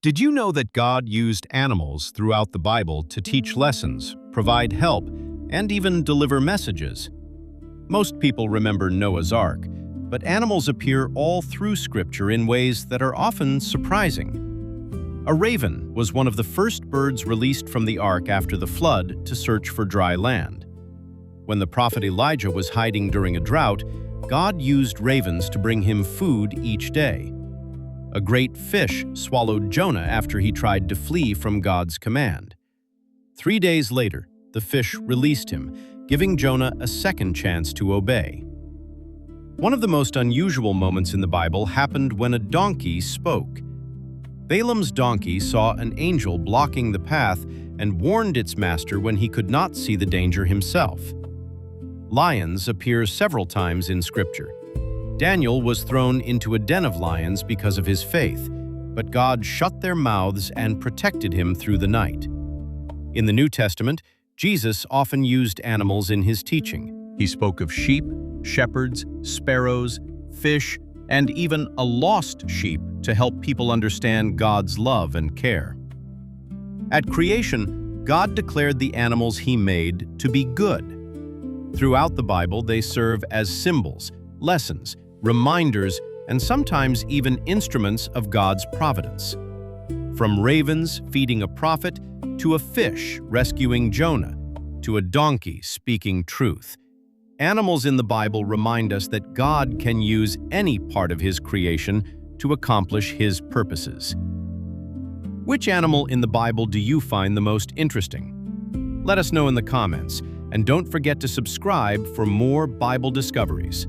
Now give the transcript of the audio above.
Did you know that God used animals throughout the Bible to teach lessons, provide help, and even deliver messages? Most people remember Noah's Ark, but animals appear all through Scripture in ways that are often surprising. A raven was one of the first birds released from the ark after the flood to search for dry land. When the prophet Elijah was hiding during a drought, God used ravens to bring him food each day. A great fish swallowed Jonah after he tried to flee from God's command. 3 days later, the fish released him, giving Jonah a second chance to obey. One of the most unusual moments in the Bible happened when a donkey spoke. Balaam's donkey saw an angel blocking the path and warned its master when he could not see the danger himself. Lions appear several times in Scripture. Daniel was thrown into a den of lions because of his faith, but God shut their mouths and protected him through the night. In the New Testament, Jesus often used animals in his teaching. He spoke of sheep, shepherds, sparrows, fish, and even a lost sheep to help people understand God's love and care. At creation, God declared the animals he made to be good. Throughout the Bible, they serve as symbols, lessons, reminders, and sometimes even instruments of God's providence. From ravens feeding a prophet, to a fish rescuing Jonah, to a donkey speaking truth. Animals in the Bible remind us that God can use any part of his creation to accomplish his purposes. Which animal in the Bible do you find the most interesting? Let us know in the comments, and don't forget to subscribe for more Bible discoveries.